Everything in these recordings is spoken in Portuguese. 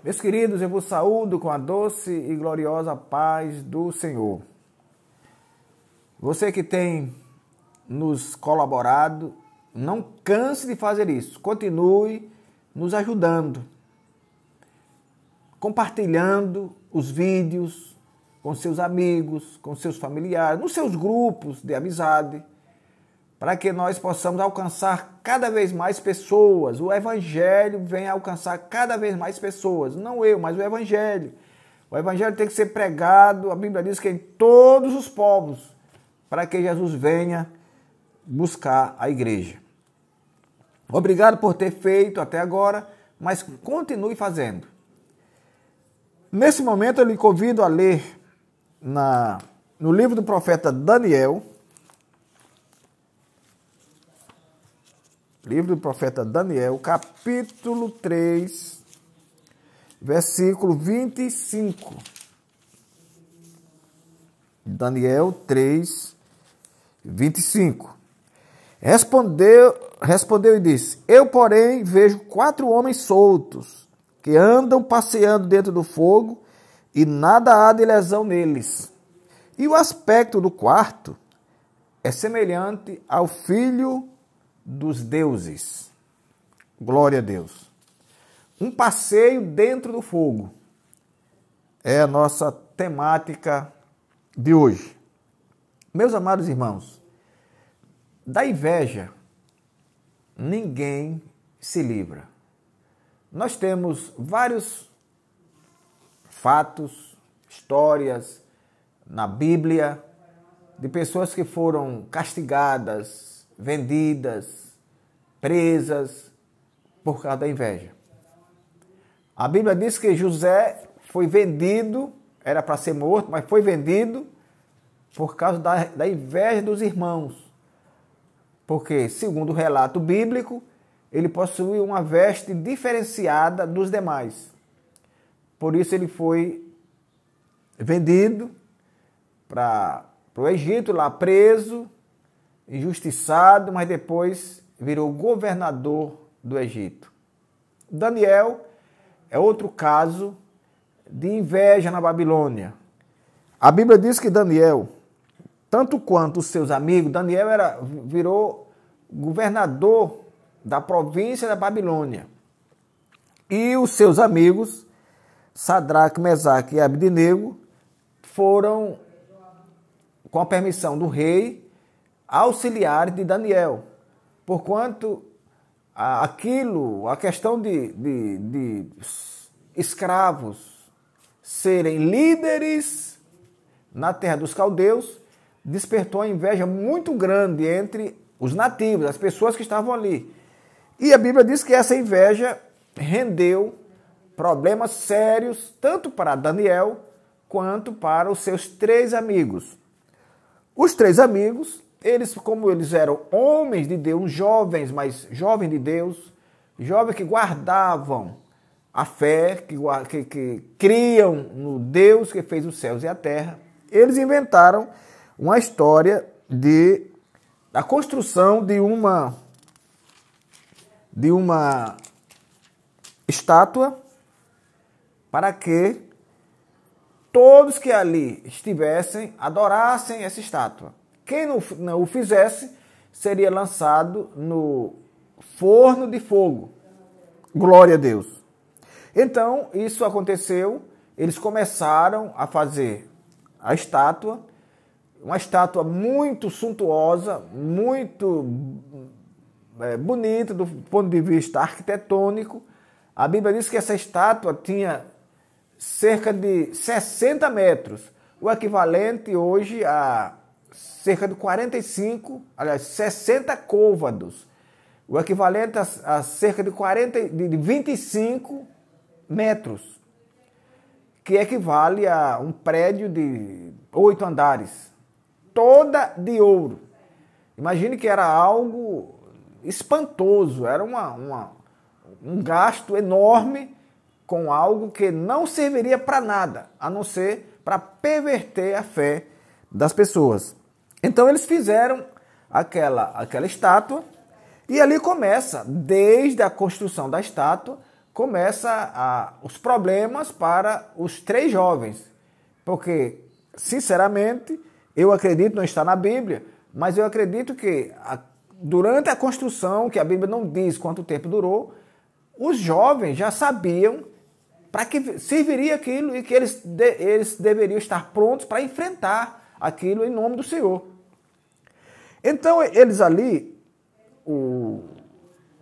Meus queridos, eu vos saúdo com a doce e gloriosa paz do Senhor. Você que tem nos colaborado, não canse de fazer isso. Continue nos ajudando, compartilhando os vídeos com seus amigos, com seus familiares, nos seus grupos de amizade, para que nós possamos alcançar cada vez mais pessoas. O Evangelho vem alcançar cada vez mais pessoas. Não eu, mas o Evangelho. O Evangelho tem que ser pregado, a Bíblia diz que em todos os povos, para que Jesus venha buscar a igreja. Obrigado por ter feito até agora, mas continue fazendo. Nesse momento eu lhe convido a ler no livro do profeta Daniel, livro do profeta Daniel, capítulo 3, versículo 25. Daniel 3, 25. Respondeu e disse: Eu, porém, vejo 4 homens soltos, que andam passeando dentro do fogo, e nada há de lesão neles. E o aspecto do quarto é semelhante ao filho dos deuses. Glória a Deus. Um passeio dentro do fogo é a nossa temática de hoje. Meus amados irmãos, da inveja ninguém se livra. Nós temos vários fatos, histórias na Bíblia de pessoas que foram castigadas, vendidas, presas por causa da inveja. A Bíblia diz que José foi vendido, era para ser morto, mas foi vendido por causa da inveja dos irmãos. Porque, segundo o relato bíblico, ele possuía uma veste diferenciada dos demais. Por isso ele foi vendido para o Egito, lá preso, injustiçado, mas depois virou governador do Egito. Daniel é outro caso de inveja na Babilônia. A Bíblia diz que Daniel, tanto quanto os seus amigos, Daniel virou governador da província da Babilônia. E os seus amigos, Sadraque, Mesaque e Abdenego, foram, com a permissão do rei, auxiliares de Daniel, porquanto a questão de escravos serem líderes na terra dos caldeus despertou uma inveja muito grande entre os nativos, as pessoas que estavam ali. E a Bíblia diz que essa inveja rendeu problemas sérios tanto para Daniel quanto para os seus 3 amigos. Os 3 amigos, como eles eram homens de Deus, jovens, mas jovens de Deus, jovens que guardavam a fé, que criam no Deus que fez os céus e a terra, eles inventaram uma história da construção de uma estátua para que todos que ali estivessem adorassem essa estátua. Quem não o fizesse seria lançado no forno de fogo. Glória a Deus. Então, isso aconteceu, eles começaram a fazer a estátua, uma estátua muito suntuosa, muito bonita do ponto de vista arquitetônico. A Bíblia diz que essa estátua tinha cerca de 60 metros, o equivalente hoje a cerca de 60 côvados, o equivalente a cerca de 25 metros, que equivale a um prédio de 8 andares, toda de ouro. Imagine que era algo espantoso, era um gasto enorme com algo que não serviria para nada, a não ser para perverter a fé das pessoas. Então eles fizeram aquela estátua, e ali começa, desde a construção da estátua, começa os problemas para os 3 jovens. Porque, sinceramente, eu acredito, não está na Bíblia, mas eu acredito que durante a construção, que a Bíblia não diz quanto tempo durou, os jovens já sabiam para que serviria aquilo e que eles deveriam estar prontos para enfrentar aquilo em nome do Senhor. Então, eles ali,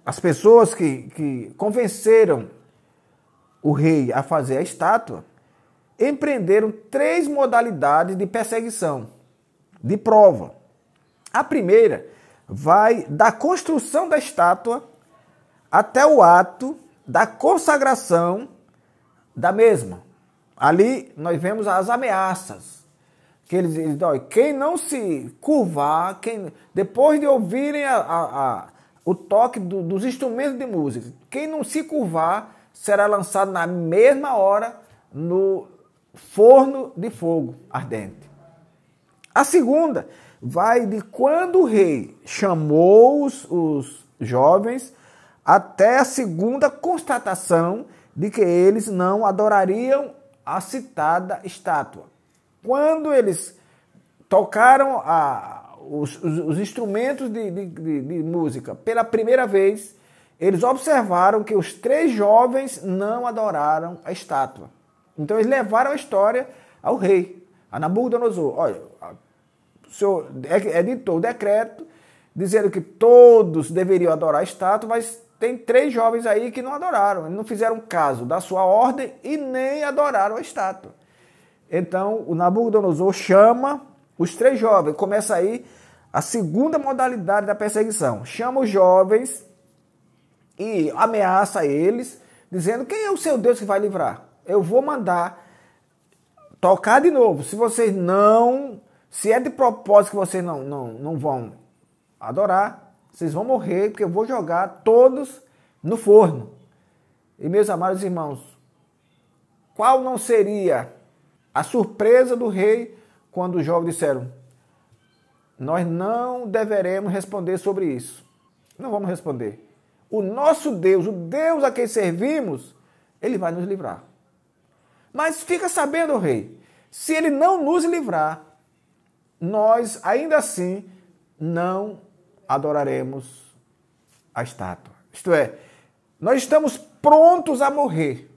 as pessoas que convenceram o rei a fazer a estátua, empreenderam 3 modalidades de perseguição, de prova. A primeira vai da construção da estátua até o ato da consagração da mesma. Ali nós vemos as ameaças. Que eles dizem, quem não se curvar, depois de ouvirem o toque dos instrumentos de música, quem não se curvar será lançado na mesma hora no forno de fogo ardente. A segunda vai de quando o rei chamou os jovens até a segunda constatação de que eles não adorariam a citada estátua. Quando eles tocaram os instrumentos de música pela primeira vez, eles observaram que os 3 jovens não adoraram a estátua. Então eles levaram a história ao rei, a Nabucodonosor. Olha, o senhor editou o decreto dizendo que todos deveriam adorar a estátua, mas tem 3 jovens aí que não adoraram, não fizeram caso da sua ordem e nem adoraram a estátua. Então o Nabucodonosor chama os 3 jovens, começa aí a segunda modalidade da perseguição. Chama os jovens e ameaça eles, dizendo: quem é o seu Deus que vai livrar? Eu vou mandar tocar de novo. Se é de propósito que vocês não vão adorar, vocês vão morrer, porque eu vou jogar todos no forno. E, meus amados irmãos, qual não seria a surpresa do rei quando os jovens disseram: nós não deveremos responder sobre isso. Não vamos responder. O nosso Deus, o Deus a quem servimos, ele vai nos livrar. Mas fica sabendo, rei, se ele não nos livrar, nós ainda assim não adoraremos a estátua. Isto é, nós estamos prontos a morrer,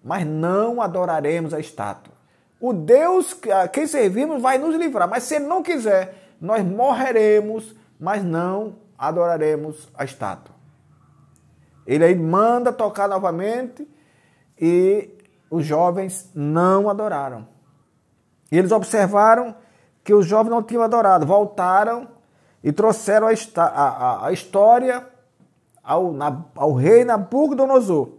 mas não adoraremos a estátua. O Deus a quem servimos vai nos livrar, mas se ele não quiser, nós morreremos, mas não adoraremos a estátua. Ele aí manda tocar novamente e os jovens não adoraram. E eles observaram que os jovens não tinham adorado, voltaram e trouxeram a história ao rei Nabucodonosor.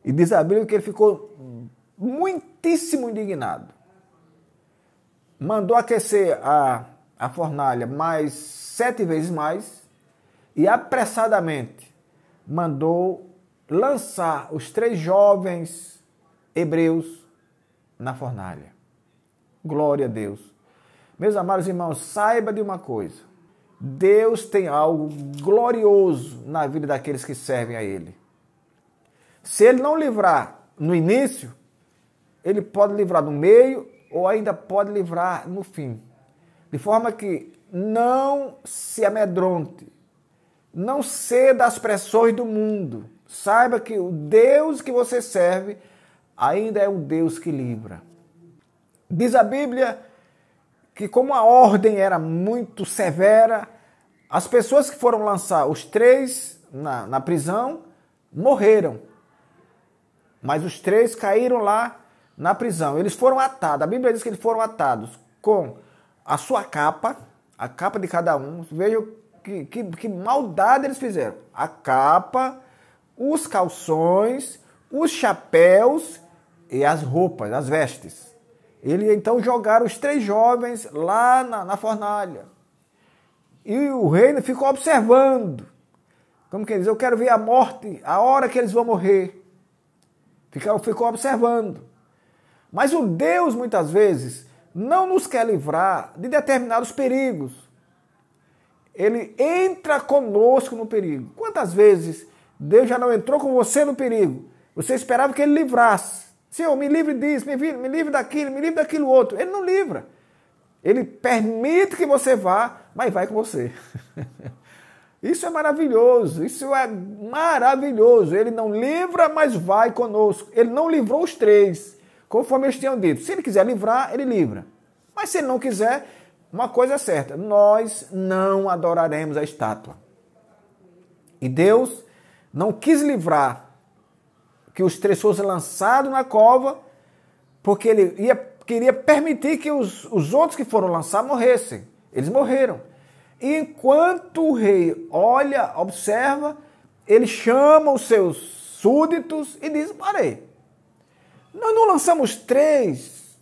E diz a Bíblia que ele ficou muitíssimo indignado. Mandou aquecer a fornalha mais 7 vezes mais e apressadamente mandou lançar os 3 jovens hebreus na fornalha. Glória a Deus. Meus amados irmãos, saiba de uma coisa. Deus tem algo glorioso na vida daqueles que servem a Ele. Se Ele não livrar no início, Ele pode livrar no meio ou ainda pode livrar no fim. De forma que não se amedronte, não ceda às pressões do mundo. Saiba que o Deus que você serve ainda é um Deus que livra. Diz a Bíblia que, como a ordem era muito severa, as pessoas que foram lançar os 3 na prisão morreram. Mas os 3 caíram lá na prisão. Eles foram atados. A Bíblia diz que eles foram atados com a sua capa, a capa de cada um. Vejam que maldade eles fizeram. A capa, os calções, os chapéus e as roupas, as vestes. Eles então jogaram os 3 jovens lá na fornalha. E o rei ficou observando. Como quem diz, eu quero ver a morte, a hora que eles vão morrer. Ficou observando. Mas o Deus, muitas vezes, não nos quer livrar de determinados perigos. Ele entra conosco no perigo. Quantas vezes Deus já não entrou com você no perigo Você esperava que ele livrasse. Senhor, me livre disso, me livre daquilo, me livre daquilo outro. Ele não livra. Ele permite que você vá, mas vai com você. Isso é maravilhoso, isso é maravilhoso. Ele não livra, mas vai conosco. Ele não livrou os três, conforme eles tinham dito. Se ele quiser livrar, ele livra. Mas se ele não quiser, uma coisa é certa, nós não adoraremos a estátua. E Deus não quis livrar que os três fossem lançados na cova, porque ele queria permitir que os outros que foram lançados morressem. Eles morreram. E enquanto o rei olha, observa, ele chama os seus súditos e diz, parei, nós não lançamos três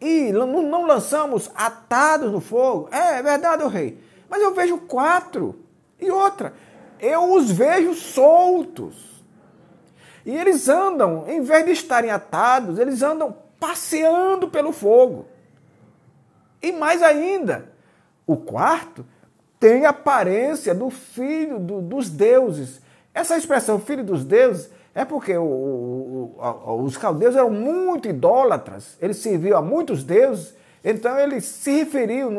e não lançamos atados no fogo? É verdade, o rei, mas eu vejo 4. E outra, eu os vejo soltos. E eles andam, em vez de estarem atados, eles andam passeando pelo fogo. E mais ainda, o 4 tem a aparência do filho dos deuses. Essa expressão, filho dos deuses, é porque os caldeus eram muito idólatras, eles serviam a muitos deuses, então eles se referiam,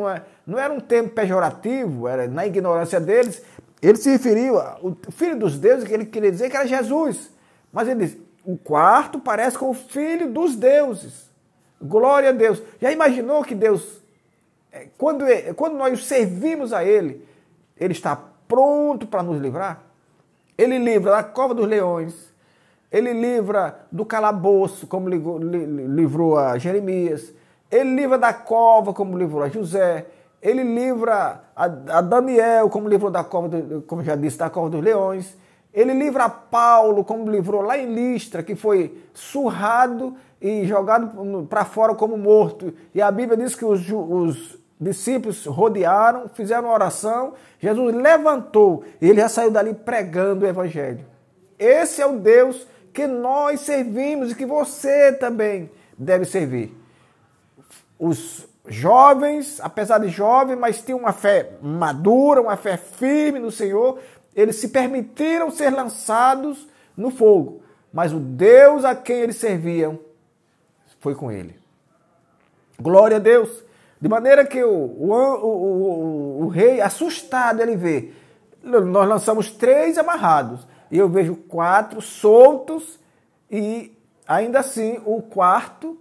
não era um termo pejorativo, era na ignorância deles, eles se referiam ao filho dos deuses, que ele queria dizer que era Jesus. Mas ele diz, o 4 parece com o filho dos deuses. Glória a Deus. Já imaginou que Deus, quando nós servimos a Ele, Ele está pronto para nos livrar? Ele livra da cova dos leões, Ele livra do calabouço, como livrou a Jeremias, Ele livra da cova, como livrou a José, Ele livra a Daniel, como livrou da cova, como já disse, da cova dos leões, Ele livra a Paulo, como livrou lá em Listra, que foi surrado e jogado para fora como morto. E a Bíblia diz que os discípulos rodearam, fizeram uma oração, Jesus levantou e ele já saiu dali pregando o Evangelho. Esse é o Deus que nós servimos e que você também deve servir. Os jovens, apesar de jovens, mas tinham uma fé madura, uma fé firme no Senhor, eles se permitiram ser lançados no fogo, mas o Deus a quem eles serviam foi com ele. Glória a Deus. De maneira que o rei, assustado, ele vê, nós lançamos 3 amarrados, e eu vejo 4 soltos, e ainda assim o 4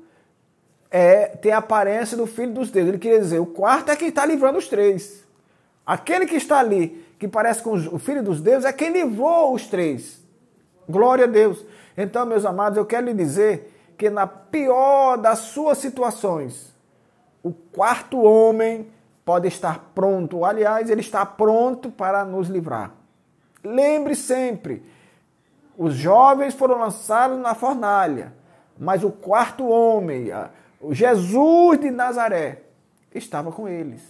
tem a aparência do filho dos deuses. Ele queria dizer, o 4 é quem está livrando os 3. Aquele que está ali, que parece com o filho dos deuses, é quem livrou os 3. Glória a Deus. Então, meus amados, eu quero lhe dizer que na pior das suas situações, o 4º homem pode estar pronto. Aliás, ele está pronto para nos livrar. Lembre sempre, os jovens foram lançados na fornalha, mas o 4º homem, o Jesus de Nazaré, estava com eles.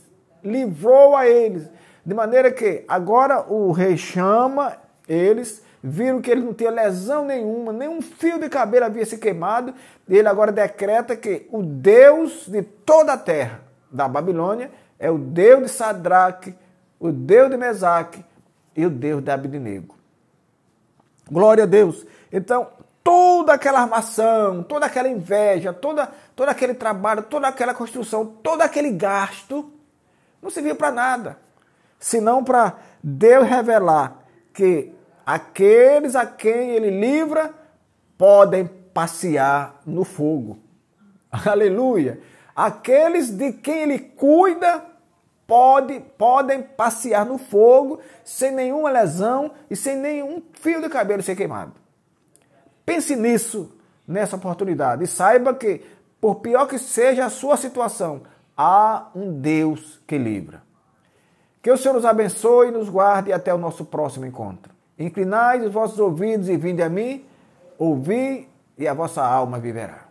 Livrou a eles. De maneira que agora o rei chama eles, viram que eles não tinham lesão nenhuma, nenhum fio de cabelo havia se queimado, e ele agora decreta que o Deus de toda a terra da Babilônia é o Deus de Sadraque, o Deus de Mesaque e o Deus de Abednego. Glória a Deus. Então, toda aquela armação, toda aquela inveja, todo aquele trabalho, toda aquela construção, todo aquele gasto, não serviu para nada, senão para Deus revelar que aqueles a quem ele livra podem passear no fogo. Aleluia! Aqueles de quem ele cuida podem passear no fogo sem nenhuma lesão e sem nenhum fio de cabelo ser queimado. Pense nisso nessa oportunidade e saiba que, por pior que seja a sua situação, há um Deus que livra. Que o Senhor nos abençoe e nos guarde e até o nosso próximo encontro. Inclinai os vossos ouvidos e vinde a mim, ouvi e a vossa alma viverá.